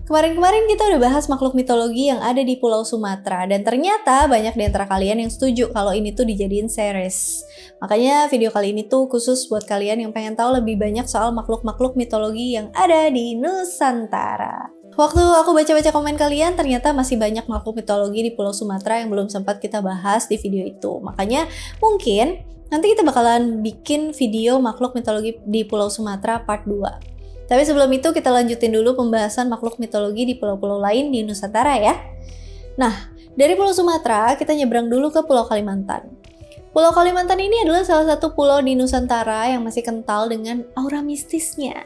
Kemarin-kemarin kita udah bahas makhluk mitologi yang ada di Pulau Sumatera, dan ternyata banyak di antara kalian yang setuju kalau ini tuh dijadiin series. Makanya video kali ini tuh khusus buat kalian yang pengen tahu lebih banyak soal makhluk-makhluk mitologi yang ada di Nusantara. Waktu aku baca-baca komen kalian, ternyata masih banyak makhluk mitologi di Pulau Sumatera yang belum sempat kita bahas di video itu. Makanya mungkin nanti kita bakalan bikin video makhluk mitologi di Pulau Sumatera part 2. Tapi sebelum itu kita lanjutin dulu pembahasan makhluk mitologi di pulau-pulau lain di Nusantara ya. Nah, dari Pulau Sumatera kita nyebrang dulu ke Pulau Kalimantan. Pulau Kalimantan ini adalah salah satu pulau di Nusantara yang masih kental dengan aura mistisnya.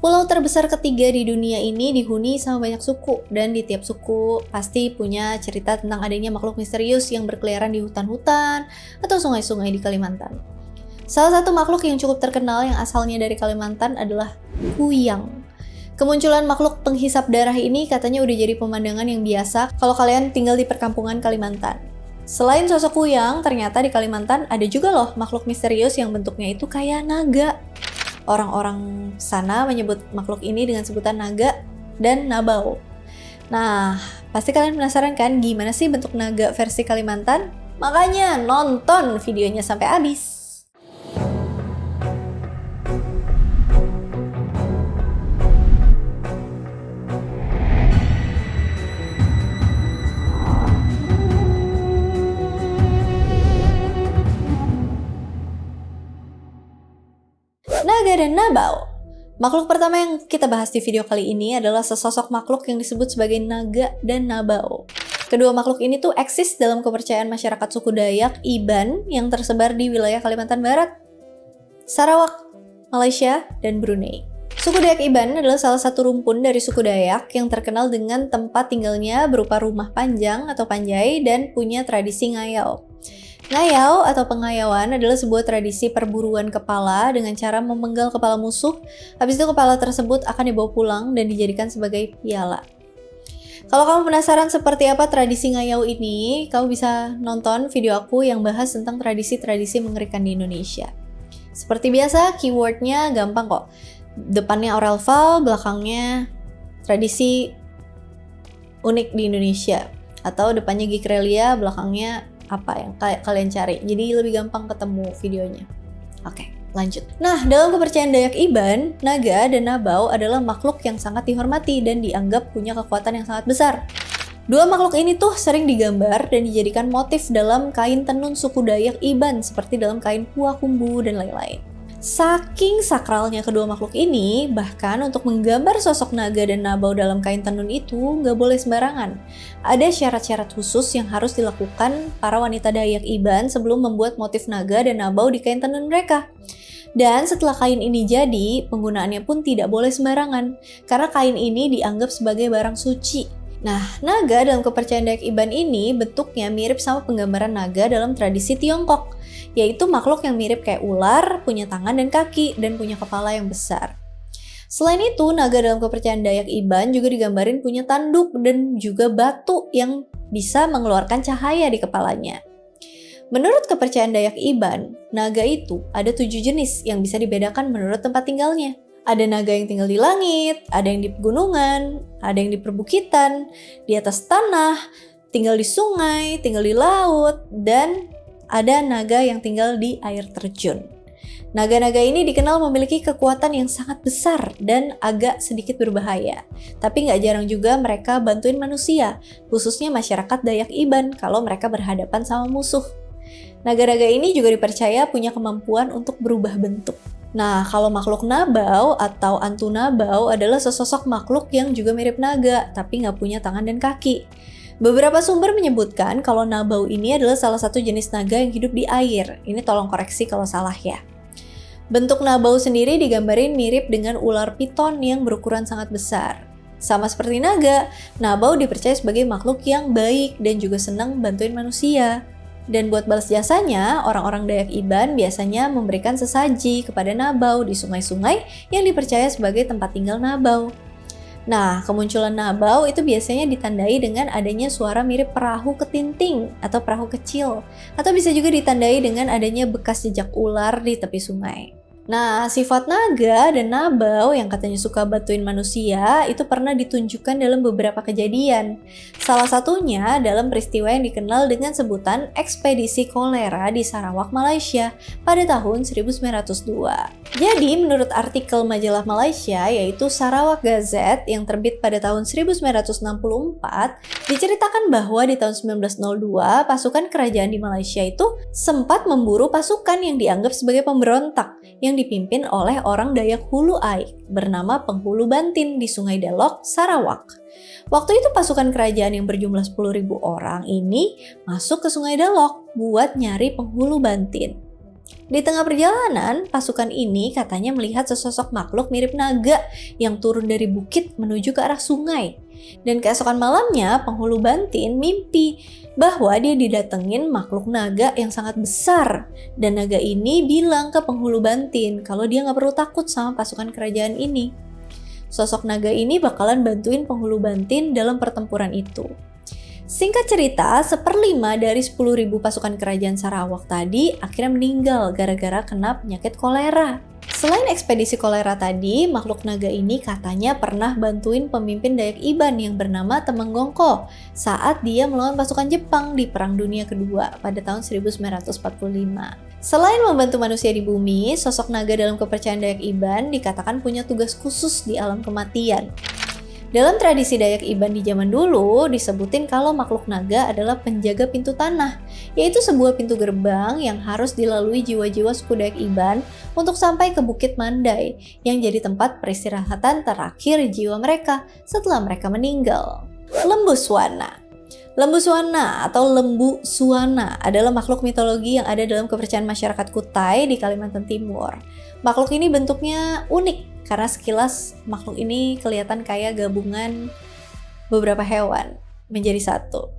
Pulau terbesar ketiga di dunia ini dihuni sama banyak suku, dan di tiap suku pasti punya cerita tentang adanya makhluk misterius yang berkeliaran di hutan-hutan atau sungai-sungai di Kalimantan. Salah satu makhluk yang cukup terkenal yang asalnya dari Kalimantan adalah kuyang. Kemunculan makhluk penghisap darah ini katanya udah jadi pemandangan yang biasa kalau kalian tinggal di perkampungan Kalimantan. Selain sosok kuyang, ternyata di Kalimantan ada juga loh makhluk misterius yang bentuknya itu kayak naga. Orang-orang sana menyebut makhluk ini dengan sebutan naga dan nabau. Nah, pasti kalian penasaran kan gimana sih bentuk naga versi Kalimantan? Makanya nonton videonya sampai habis. Naga dan nabau. Makhluk pertama yang kita bahas di video kali ini adalah sesosok makhluk yang disebut sebagai naga dan nabau. Kedua makhluk ini tuh eksis dalam kepercayaan masyarakat suku Dayak Iban yang tersebar di wilayah Kalimantan Barat, Sarawak, Malaysia, dan Brunei. Suku Dayak Iban adalah salah satu rumpun dari suku Dayak yang terkenal dengan tempat tinggalnya berupa rumah panjang atau panjai dan punya tradisi ngayau. Ngayau atau pengayauan adalah sebuah tradisi perburuan kepala dengan cara memenggal kepala musuh. Habis itu kepala tersebut akan dibawa pulang dan dijadikan sebagai piala. Kalau kamu penasaran seperti apa tradisi ngayau ini, kamu bisa nonton video aku yang bahas tentang tradisi-tradisi mengerikan di Indonesia. Seperti biasa, keywordnya gampang kok. Depannya oral vowel, belakangnya tradisi unik di Indonesia. Atau depannya Gikrelia, belakangnya apa yang kalian cari, jadi lebih gampang ketemu videonya. Oke, lanjut. Nah, dalam kepercayaan Dayak Iban, naga dan nabau adalah makhluk yang sangat dihormati dan dianggap punya kekuatan yang sangat besar. Dua makhluk ini tuh sering digambar dan dijadikan motif dalam kain tenun suku Dayak Iban seperti dalam kain Puakumbu dan lain-lain. Saking sakralnya kedua makhluk ini, bahkan untuk menggambar sosok naga dan nabau dalam kain tenun itu nggak boleh sembarangan. Ada syarat-syarat khusus yang harus dilakukan para wanita Dayak Iban sebelum membuat motif naga dan nabau di kain tenun mereka. Dan setelah kain ini jadi, penggunaannya pun tidak boleh sembarangan, karena kain ini dianggap sebagai barang suci. Nah, naga dalam kepercayaan Dayak Iban ini bentuknya mirip sama penggambaran naga dalam tradisi Tiongkok, yaitu makhluk yang mirip kayak ular, punya tangan dan kaki, dan punya kepala yang besar. Selain itu, naga dalam kepercayaan Dayak Iban juga digambarin punya tanduk dan juga batu yang bisa mengeluarkan cahaya di kepalanya. Menurut kepercayaan Dayak Iban, naga itu ada 7 jenis yang bisa dibedakan menurut tempat tinggalnya. Ada naga yang tinggal di langit, ada yang di pegunungan, ada yang di perbukitan, di atas tanah, tinggal di sungai, tinggal di laut, dan ada naga yang tinggal di air terjun. Naga-naga ini dikenal memiliki kekuatan yang sangat besar dan agak sedikit berbahaya. Tapi nggak jarang juga mereka bantuin manusia, khususnya masyarakat Dayak Iban kalau mereka berhadapan sama musuh. Naga-naga ini juga dipercaya punya kemampuan untuk berubah bentuk. Nah, kalau makhluk nabau atau antu nabau adalah sesosok makhluk yang juga mirip naga, tapi nggak punya tangan dan kaki. Beberapa sumber menyebutkan kalau nabau ini adalah salah satu jenis naga yang hidup di air. Ini tolong koreksi kalau salah ya. Bentuk nabau sendiri digambarin mirip dengan ular piton yang berukuran sangat besar. Sama seperti naga, nabau dipercaya sebagai makhluk yang baik dan juga senang bantuin manusia. Dan buat balas jasanya, orang-orang Dayak Iban biasanya memberikan sesaji kepada nabau di sungai-sungai yang dipercaya sebagai tempat tinggal nabau. Nah, kemunculan nabau itu biasanya ditandai dengan adanya suara mirip perahu ketinting atau perahu kecil, atau bisa juga ditandai dengan adanya bekas jejak ular di tepi sungai. Nah, sifat naga dan nabau yang katanya suka bantuin manusia itu pernah ditunjukkan dalam beberapa kejadian. Salah satunya dalam peristiwa yang dikenal dengan sebutan ekspedisi kolera di Sarawak, Malaysia pada tahun 1902. Jadi, menurut artikel majalah Malaysia yaitu Sarawak Gazette yang terbit pada tahun 1964, diceritakan bahwa di tahun 1902 pasukan kerajaan di Malaysia itu sempat memburu pasukan yang dianggap sebagai pemberontak yang dipimpin oleh orang Dayak Hulu Aik bernama Penghulu Bantin di Sungai Delok, Sarawak. Waktu itu pasukan kerajaan yang berjumlah 10.000 orang ini masuk ke Sungai Delok buat nyari Penghulu Bantin. Di tengah perjalanan, pasukan ini katanya melihat sesosok makhluk mirip naga yang turun dari bukit menuju ke arah sungai. Dan keesokan malamnya, Penghulu Bantin mimpi bahwa dia didatengin makhluk naga yang sangat besar. Dan naga ini bilang ke Penghulu Bantin kalau dia nggak perlu takut sama pasukan kerajaan ini. Sosok naga ini bakalan bantuin Penghulu Bantin dalam pertempuran itu. Singkat cerita, 1/5 dari 10.000 pasukan kerajaan Sarawak tadi akhirnya meninggal gara-gara kena penyakit kolera. Selain ekspedisi kolera tadi, makhluk naga ini katanya pernah bantuin pemimpin Dayak Iban yang bernama Temenggongko saat dia melawan pasukan Jepang di Perang Dunia Kedua pada tahun 1945. Selain membantu manusia di bumi, sosok naga dalam kepercayaan Dayak Iban dikatakan punya tugas khusus di alam kematian. Dalam tradisi Dayak Iban di zaman dulu, disebutin kalau makhluk naga adalah penjaga pintu tanah, yaitu sebuah pintu gerbang yang harus dilalui jiwa-jiwa suku Dayak Iban untuk sampai ke Bukit Mandai, yang jadi tempat peristirahatan terakhir jiwa mereka setelah mereka meninggal. Lembu Suwana. Lembu Suwana atau Lembu Suwana adalah makhluk mitologi yang ada dalam kepercayaan masyarakat Kutai di Kalimantan Timur. Makhluk ini bentuknya unik, karena sekilas makhluk ini kelihatan kayak gabungan beberapa hewan menjadi satu.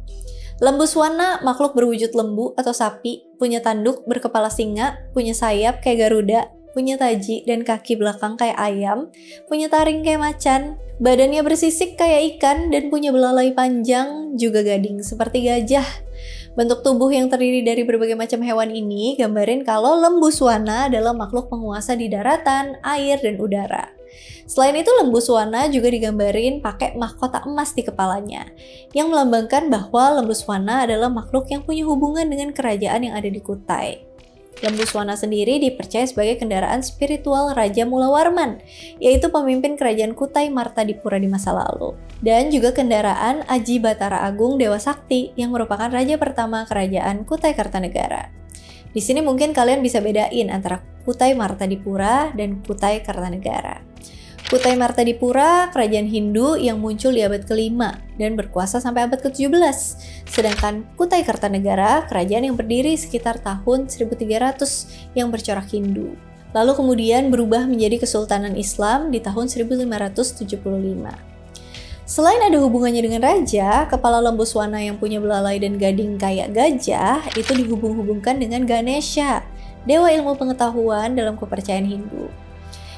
Lembu Suwana makhluk berwujud lembu atau sapi, punya tanduk berkepala singa, punya sayap kayak garuda, punya taji dan kaki belakang kayak ayam, punya taring kayak macan, badannya bersisik kayak ikan dan punya belalai panjang juga gading seperti gajah. Bentuk tubuh yang terdiri dari berbagai macam hewan ini gambarin kalau Lembu Suwana adalah makhluk penguasa di daratan, air, dan udara. Selain itu, Lembu Suwana juga digambarin pakai mahkota emas di kepalanya, yang melambangkan bahwa Lembu Suwana adalah makhluk yang punya hubungan dengan kerajaan yang ada di Kutai. Lembu Suwana sendiri dipercaya sebagai kendaraan spiritual Raja Mula Warman, yaitu pemimpin kerajaan Kutai Martadipura di masa lalu. Dan juga kendaraan Aji Batara Agung Dewa Sakti yang merupakan raja pertama kerajaan Kutai Kartanegara. Di sini mungkin kalian bisa bedain antara Kutai Martadipura dan Kutai Kartanegara. Kutai Martadipura, kerajaan Hindu yang muncul di abad ke-5 dan berkuasa sampai abad ke-17. Sedangkan Kutai Kartanegara, kerajaan yang berdiri sekitar tahun 1300 yang bercorak Hindu. Lalu kemudian berubah menjadi Kesultanan Islam di tahun 1575. Selain ada hubungannya dengan raja, kepala Lembu Suwana yang punya belalai dan gading kayak gajah itu dihubung-hubungkan dengan Ganesha, dewa ilmu pengetahuan dalam kepercayaan Hindu.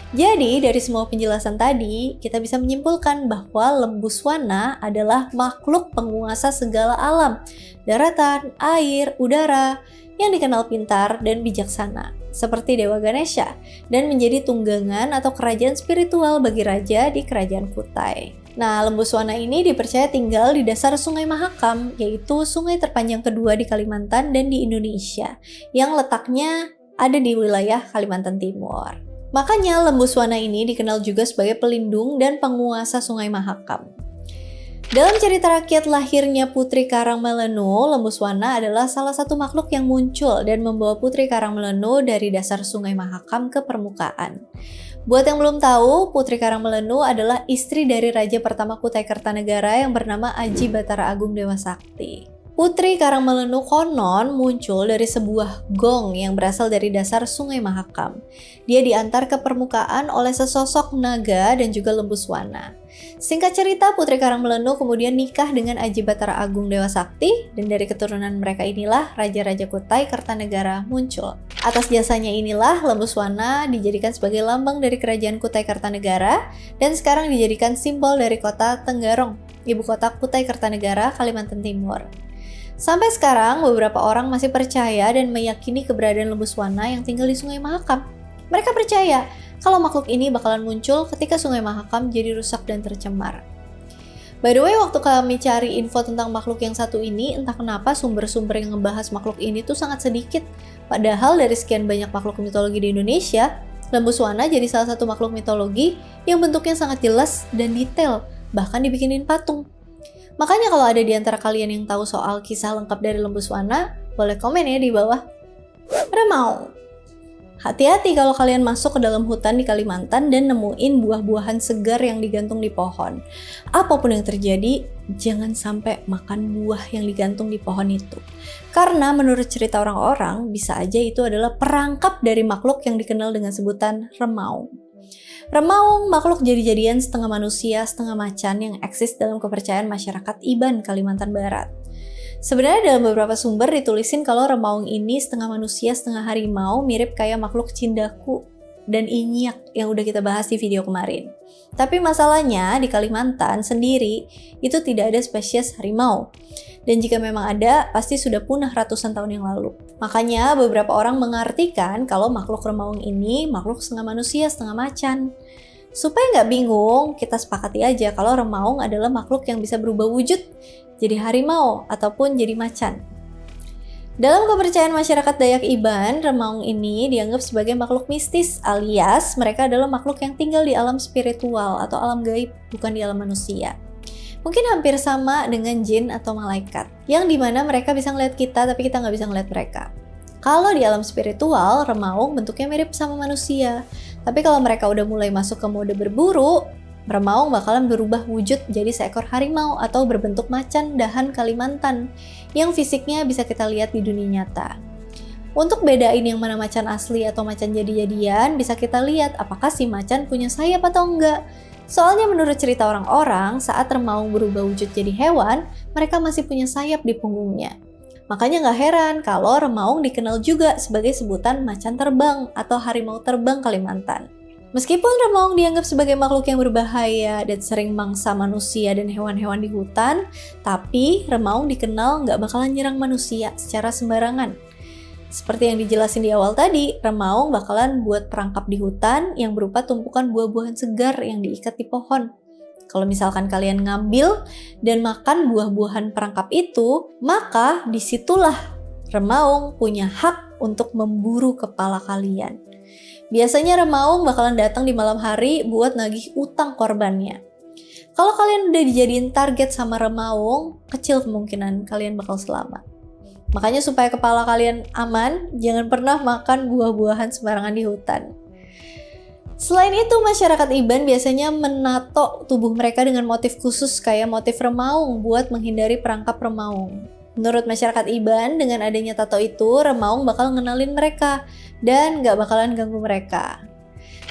Jadi, dari semua penjelasan tadi, kita bisa menyimpulkan bahwa Lembu Suwana adalah makhluk penguasa segala alam, daratan, air, udara, yang dikenal pintar dan bijaksana, seperti Dewa Ganesha, dan menjadi tunggangan atau kerajaan spiritual bagi raja di kerajaan Kutai. Nah, Lembu Suwana ini dipercaya tinggal di dasar Sungai Mahakam, yaitu sungai terpanjang kedua di Kalimantan dan di Indonesia, yang letaknya ada di wilayah Kalimantan Timur. Makanya Lembu Suwana ini dikenal juga sebagai pelindung dan penguasa Sungai Mahakam. Dalam cerita rakyat lahirnya Putri Karang Melenu, Lembu Suwana adalah salah satu makhluk yang muncul dan membawa Putri Karang Melenu dari dasar Sungai Mahakam ke permukaan. Buat yang belum tahu, Putri Karang Melenu adalah istri dari Raja pertama Kutai Kartanegara yang bernama Aji Batara Agung Dewa Sakti. Putri Karang Melenu konon muncul dari sebuah gong yang berasal dari dasar Sungai Mahakam. Dia diantar ke permukaan oleh sesosok naga dan juga Lembu Suwana. Singkat cerita, Putri Karang Melenu kemudian nikah dengan Aji Batara Agung Dewa Sakti, dan dari keturunan mereka inilah Raja-Raja Kutai Kartanegara muncul. Atas jasanya inilah Lembu Suwana dijadikan sebagai lambang dari kerajaan Kutai Kartanegara, dan sekarang dijadikan simbol dari kota Tenggarong, ibu kota Kutai Kartanegara, Kalimantan Timur. Sampai sekarang, beberapa orang masih percaya dan meyakini keberadaan Lembu Suwana yang tinggal di Sungai Mahakam. Mereka percaya kalau makhluk ini bakalan muncul ketika Sungai Mahakam jadi rusak dan tercemar. By the way, waktu kami cari info tentang makhluk yang satu ini, entah kenapa sumber-sumber yang ngebahas makhluk ini tuh sangat sedikit. Padahal dari sekian banyak makhluk mitologi di Indonesia, Lembu Suwana jadi salah satu makhluk mitologi yang bentuknya sangat jelas dan detail, bahkan dibikinin patung. Makanya kalau ada di antara kalian yang tahu soal kisah lengkap dari Lembu Suwana, boleh komen ya di bawah. Remau. Hati-hati kalau kalian masuk ke dalam hutan di Kalimantan dan nemuin buah-buahan segar yang digantung di pohon. Apapun yang terjadi, jangan sampai makan buah yang digantung di pohon itu. Karena menurut cerita orang-orang, bisa aja itu adalah perangkap dari makhluk yang dikenal dengan sebutan Remau. Remau, makhluk jadi-jadian setengah manusia, setengah macan yang eksis dalam kepercayaan masyarakat Iban, Kalimantan Barat. Sebenarnya dalam beberapa sumber ditulisin kalau Remaung ini setengah manusia, setengah harimau, mirip kayak makhluk Cindaku dan Inyak yang udah kita bahas di video kemarin. Tapi masalahnya di Kalimantan sendiri itu tidak ada spesies harimau. Dan jika memang ada, pasti sudah punah ratusan tahun yang lalu. Makanya beberapa orang mengartikan kalau makhluk Remaung ini makhluk setengah manusia, setengah macan. Supaya nggak bingung, kita sepakati aja kalau Remaung adalah makhluk yang bisa berubah wujud jadi harimau ataupun jadi macan. Dalam kepercayaan masyarakat Dayak Iban, Remaung ini dianggap sebagai makhluk mistis alias mereka adalah makhluk yang tinggal di alam spiritual atau alam gaib, bukan di alam manusia. Mungkin hampir sama dengan jin atau malaikat, yang dimana mereka bisa ngeliat kita tapi kita nggak bisa ngeliat mereka. Kalau di alam spiritual, Remaung bentuknya mirip sama manusia. Tapi kalau mereka udah mulai masuk ke mode berburu, Remaung bakalan berubah wujud jadi seekor harimau atau berbentuk macan dahan Kalimantan yang fisiknya bisa kita lihat di dunia nyata. Untuk bedain yang mana macan asli atau macan jadi-jadian, bisa kita lihat apakah si macan punya sayap atau enggak. Soalnya menurut cerita orang-orang, saat Remaung berubah wujud jadi hewan, mereka masih punya sayap di punggungnya. Makanya nggak heran kalau Remaung dikenal juga sebagai sebutan macan terbang atau harimau terbang Kalimantan. Meskipun Remaung dianggap sebagai makhluk yang berbahaya dan sering mangsa manusia dan hewan-hewan di hutan, tapi Remaung dikenal nggak bakalan nyerang manusia secara sembarangan. Seperti yang dijelasin di awal tadi, Remaung bakalan buat perangkap di hutan yang berupa tumpukan buah-buahan segar yang diikat di pohon. Kalau misalkan kalian ngambil dan makan buah-buahan perangkap itu, maka disitulah Remaung punya hak untuk memburu kepala kalian. Biasanya Remaung bakalan datang di malam hari buat nagih utang korbannya. Kalau kalian udah dijadiin target sama Remaung, kecil kemungkinan kalian bakal selamat. Makanya supaya kepala kalian aman, jangan pernah makan buah-buahan sembarangan di hutan. Selain itu, masyarakat Iban biasanya menato tubuh mereka dengan motif khusus kayak motif Remaung buat menghindari perangkap Remaung. Menurut masyarakat Iban, dengan adanya tato itu, Remaung bakal ngenalin mereka dan gak bakalan ganggu mereka.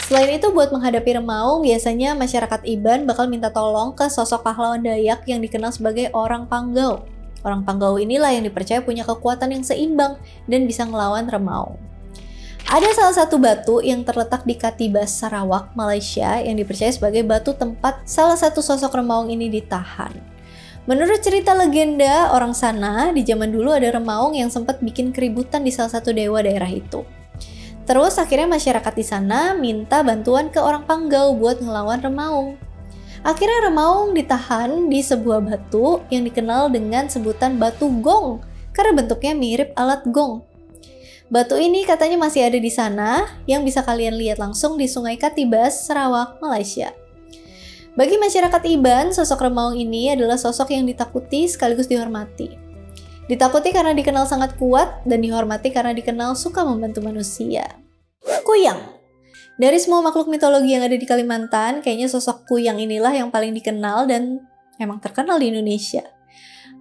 Selain itu, buat menghadapi Remaung, biasanya masyarakat Iban bakal minta tolong ke sosok pahlawan Dayak yang dikenal sebagai orang Panggau. Orang Panggau inilah yang dipercaya punya kekuatan yang seimbang dan bisa ngelawan Remaung. Ada salah satu batu yang terletak di Katibas, Sarawak, Malaysia yang dipercaya sebagai batu tempat salah satu sosok Remaung ini ditahan. Menurut cerita legenda orang sana, di zaman dulu ada Remaung yang sempat bikin keributan di salah satu dewa daerah itu. Terus akhirnya masyarakat di sana minta bantuan ke orang Panggau buat ngelawan Remaung. Akhirnya Remaung ditahan di sebuah batu yang dikenal dengan sebutan batu gong karena bentuknya mirip alat gong. Batu ini katanya masih ada di sana yang bisa kalian lihat langsung di Sungai Katibas, Sarawak, Malaysia. Bagi masyarakat Iban, sosok Remaung ini adalah sosok yang ditakuti sekaligus dihormati. Ditakuti karena dikenal sangat kuat dan dihormati karena dikenal suka membantu manusia. Kuyang. Dari semua makhluk mitologi yang ada di Kalimantan, kayaknya sosok Kuyang inilah yang paling dikenal dan emang terkenal di Indonesia.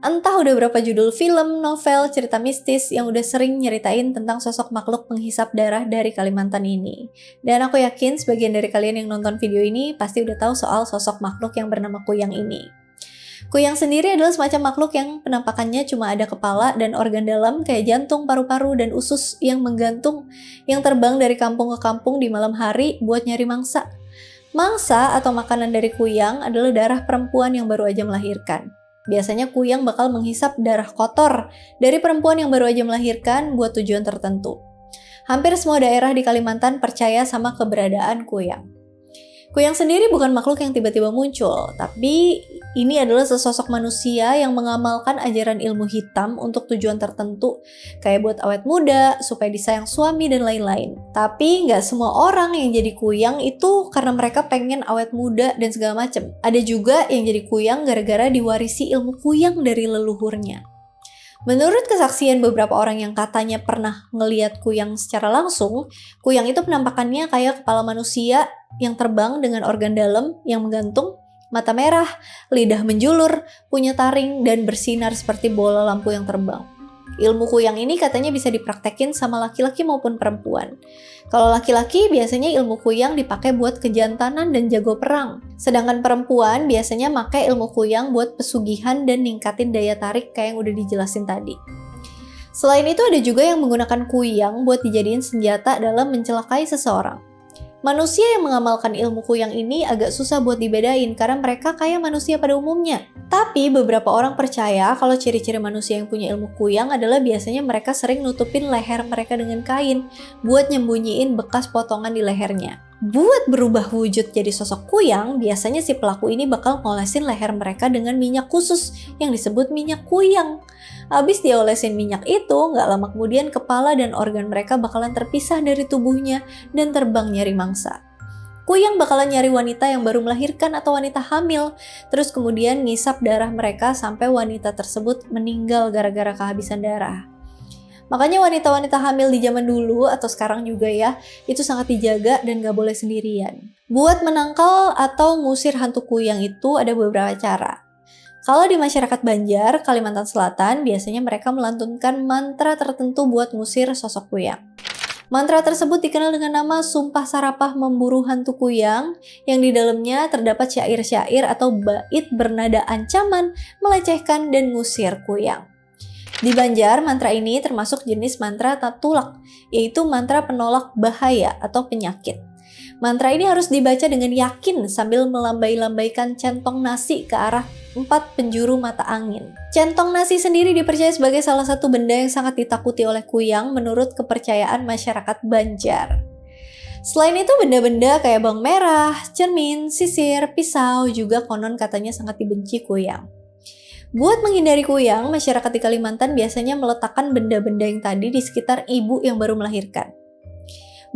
Entah udah berapa judul film, novel, cerita mistis yang udah sering nyeritain tentang sosok makhluk penghisap darah dari Kalimantan ini. Dan aku yakin sebagian dari kalian yang nonton video ini pasti udah tahu soal sosok makhluk yang bernama Kuyang ini. Kuyang sendiri adalah semacam makhluk yang penampakannya cuma ada kepala dan organ dalam kayak jantung, paru-paru, dan usus yang menggantung yang terbang dari kampung ke kampung di malam hari buat nyari mangsa. Mangsa atau makanan dari Kuyang adalah darah perempuan yang baru aja melahirkan. Biasanya Kuyang bakal menghisap darah kotor dari perempuan yang baru aja melahirkan buat tujuan tertentu. Hampir semua daerah di Kalimantan percaya sama keberadaan kuyang. Kuyang sendiri bukan makhluk yang tiba-tiba muncul, tapi ini adalah sesosok manusia yang mengamalkan ajaran ilmu hitam untuk tujuan tertentu, kayak buat awet muda, supaya disayang suami, dan lain-lain. Tapi nggak semua orang yang jadi kuyang itu karena mereka pengen awet muda dan segala macem. Ada juga yang jadi kuyang gara-gara diwarisi ilmu kuyang dari leluhurnya. Menurut kesaksian beberapa orang yang katanya pernah ngeliat kuyang secara langsung, kuyang itu penampakannya kayak kepala manusia yang terbang dengan organ dalam yang menggantung, mata merah, lidah menjulur, punya taring, dan bersinar seperti bola lampu yang terbang. Ilmu kuyang ini katanya bisa dipraktekin sama laki-laki maupun perempuan. Kalau laki-laki biasanya ilmu kuyang dipakai buat kejantanan dan jago perang. Sedangkan perempuan biasanya pakai ilmu kuyang buat pesugihan dan ningkatin daya tarik kayak yang udah dijelasin tadi. Selain itu ada juga yang menggunakan kuyang buat dijadiin senjata dalam mencelakai seseorang. Manusia yang mengamalkan ilmu kuyang ini agak susah buat dibedain karena mereka kayak manusia pada umumnya. Tapi beberapa orang percaya kalau ciri-ciri manusia yang punya ilmu kuyang adalah biasanya mereka sering nutupin leher mereka dengan kain buat nyembunyiin bekas potongan di lehernya. Buat berubah wujud jadi sosok kuyang, biasanya si pelaku ini bakal ngolesin leher mereka dengan minyak khusus yang disebut minyak kuyang. Abis dia olesin minyak itu, nggak lama kemudian kepala dan organ mereka bakalan terpisah dari tubuhnya dan terbang nyari mangsa. Kuyang bakalan nyari wanita yang baru melahirkan atau wanita hamil, terus kemudian ngisap darah mereka sampai wanita tersebut meninggal gara-gara kehabisan darah. Makanya wanita-wanita hamil di zaman dulu atau sekarang juga ya, itu sangat dijaga dan gak boleh sendirian. Buat menangkal atau ngusir hantu kuyang itu ada beberapa cara. Kalau di masyarakat Banjar, Kalimantan Selatan, biasanya mereka melantunkan mantra tertentu buat ngusir sosok kuyang. Mantra tersebut dikenal dengan nama Sumpah Sarapah Memburu Hantu Kuyang, yang di dalamnya terdapat syair-syair atau bait bernada ancaman, melecehkan, dan ngusir kuyang. Di Banjar, mantra ini termasuk jenis mantra tatulak, yaitu mantra penolak bahaya atau penyakit. Mantra ini harus dibaca dengan yakin sambil melambai-lambaikan centong nasi ke arah 4 penjuru mata angin. Centong nasi sendiri dipercaya sebagai salah satu benda yang sangat ditakuti oleh kuyang menurut kepercayaan masyarakat Banjar. Selain itu, benda-benda kayak bawang merah, cermin, sisir, pisau juga konon katanya sangat dibenci kuyang. Buat menghindari kuyang, masyarakat di Kalimantan biasanya meletakkan benda-benda yang tadi di sekitar ibu yang baru melahirkan.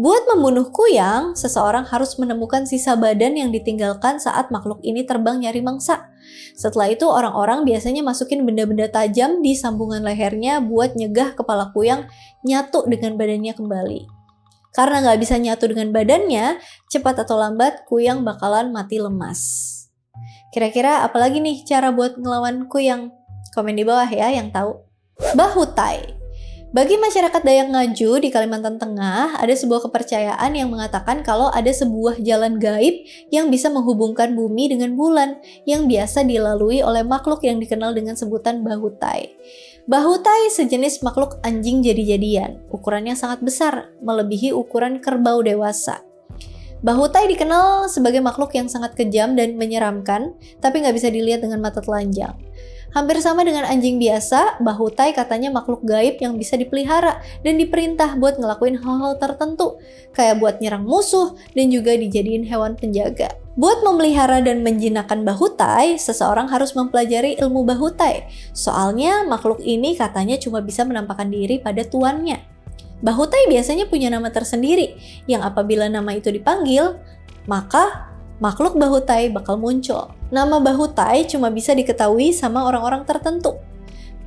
Buat membunuh kuyang, seseorang harus menemukan sisa badan yang ditinggalkan saat makhluk ini terbang nyari mangsa. Setelah itu, orang-orang biasanya masukin benda-benda tajam di sambungan lehernya buat nyegah kepala kuyang nyatu dengan badannya kembali. Karena nggak bisa nyatu dengan badannya, cepat atau lambat kuyang bakalan mati lemas. Kira-kira apalagi nih cara buat ngelawan kuyang? Komen di bawah ya yang tahu. Bahutai. Bagi masyarakat Dayak Ngaju di Kalimantan Tengah, ada sebuah kepercayaan yang mengatakan kalau ada sebuah jalan gaib yang bisa menghubungkan bumi dengan bulan yang biasa dilalui oleh makhluk yang dikenal dengan sebutan Bahutai. Bahutai sejenis makhluk anjing jadi-jadian, ukurannya sangat besar, melebihi ukuran kerbau dewasa. Bahutai dikenal sebagai makhluk yang sangat kejam dan menyeramkan, tapi nggak bisa dilihat dengan mata telanjang. Hampir sama dengan anjing biasa, Bahutai katanya makhluk gaib yang bisa dipelihara dan diperintah buat ngelakuin hal-hal tertentu, kayak buat nyerang musuh dan juga dijadiin hewan penjaga. Buat memelihara dan menjinakkan Bahutai, seseorang harus mempelajari ilmu Bahutai. Soalnya makhluk ini katanya cuma bisa menampakkan diri pada tuannya. Bahutai biasanya punya nama tersendiri, yang apabila nama itu dipanggil, maka makhluk Bahutai bakal muncul. Nama Bahutai cuma bisa diketahui sama orang-orang tertentu.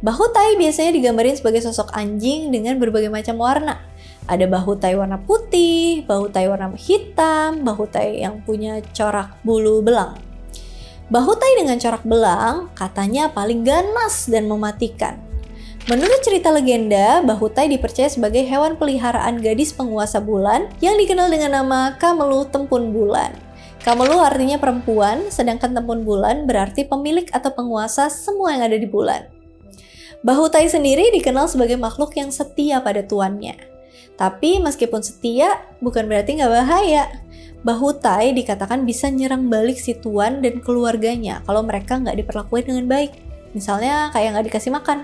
Bahutai biasanya digambarin sebagai sosok anjing dengan berbagai macam warna. Ada Bahutai warna putih, Bahutai warna hitam, Bahutai yang punya corak bulu belang. Bahutai dengan corak belang katanya paling ganas dan mematikan. Menurut cerita legenda, Bahutai dipercaya sebagai hewan peliharaan gadis penguasa bulan yang dikenal dengan nama Kamelu Tempun Bulan. Kamelu artinya perempuan, sedangkan Tempun Bulan berarti pemilik atau penguasa semua yang ada di bulan. Bahutai sendiri dikenal sebagai makhluk yang setia pada tuannya. Tapi meskipun setia, bukan berarti nggak bahaya. Bahutai dikatakan bisa nyerang balik si tuan dan keluarganya kalau mereka nggak diperlakukan dengan baik. Misalnya kayak nggak dikasih makan.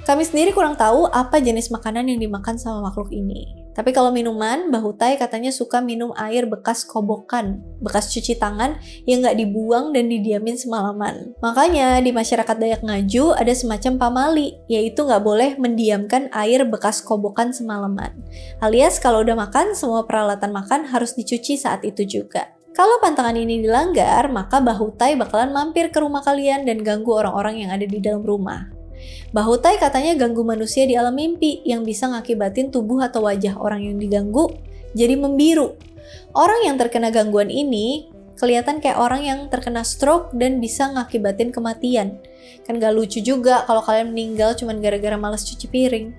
Kami sendiri kurang tahu apa jenis makanan yang dimakan sama makhluk ini. Tapi kalau minuman, Bahutai katanya suka minum air bekas kobokan, bekas cuci tangan yang nggak dibuang dan didiamin semalaman. Makanya di masyarakat Dayak Ngaju ada semacam pamali, yaitu nggak boleh mendiamkan air bekas kobokan semalaman. Alias kalau udah makan, semua peralatan makan harus dicuci saat itu juga. Kalau pantangan ini dilanggar, maka Bahutai bakalan mampir ke rumah kalian dan ganggu orang-orang yang ada di dalam rumah. Bahutai katanya ganggu manusia di alam mimpi yang bisa ngakibatin tubuh atau wajah orang yang diganggu jadi membiru. Orang yang terkena gangguan ini kelihatan kayak orang yang terkena stroke dan bisa ngakibatin kematian. Kan gak lucu juga kalau kalian meninggal cuma gara-gara malas cuci piring.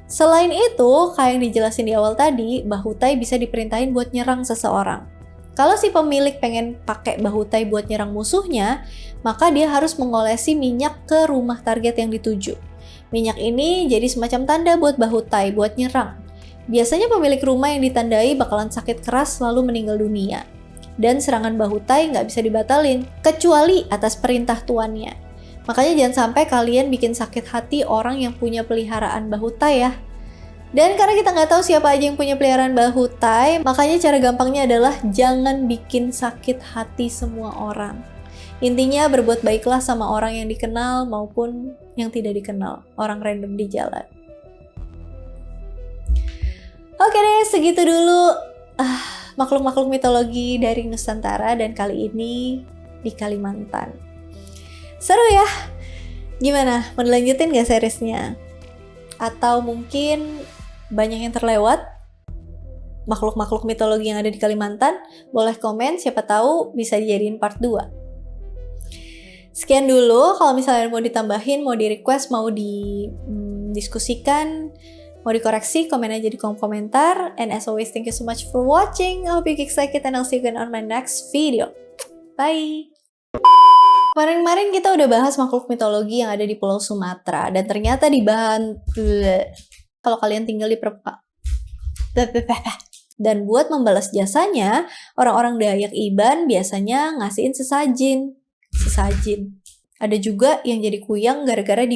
Selain itu, kayak yang dijelasin di awal tadi, Bahutai bisa diperintahin buat nyerang seseorang. Kalau si pemilik pengen pakai Bahutai buat nyerang musuhnya, maka dia harus mengolesi minyak ke rumah target yang dituju. Minyak ini jadi semacam tanda buat Bahutai buat nyerang. Biasanya pemilik rumah yang ditandai bakalan sakit keras lalu meninggal dunia. Dan serangan Bahutai nggak bisa dibatalin, kecuali atas perintah tuannya. Makanya jangan sampai kalian bikin sakit hati orang yang punya peliharaan Bahutai ya. Dan karena kita nggak tahu siapa aja yang punya peliharaan Bahutai, makanya cara gampangnya adalah jangan bikin sakit hati semua orang. Intinya berbuat baiklah sama orang yang dikenal maupun yang tidak dikenal, orang random di jalan. Oke deh, segitu dulu makhluk-makhluk mitologi dari Nusantara dan kali ini di Kalimantan. Seru ya? Gimana? Mau dilanjutin gak seriesnya? Atau mungkin banyak yang terlewat makhluk-makhluk mitologi yang ada di Kalimantan? Boleh komen, siapa tahu bisa dijadiin part 2. Sekian dulu, kalau misalnya mau ditambahin, mau di-request, mau didiskusikan, mau dikoreksi, komen aja di kolom komentar. And as always, thank you so much for watching. I hope you get excited and I'll see you again on my next video. Bye! Kemarin-kemarin kita udah bahas makhluk mitologi yang ada di Pulau Sumatera, dan ternyata kalau kalian tinggal di dan buat membalas jasanya, orang-orang Dayak Iban biasanya ngasihin sesajin. Ada juga yang jadi kuyang gara-gara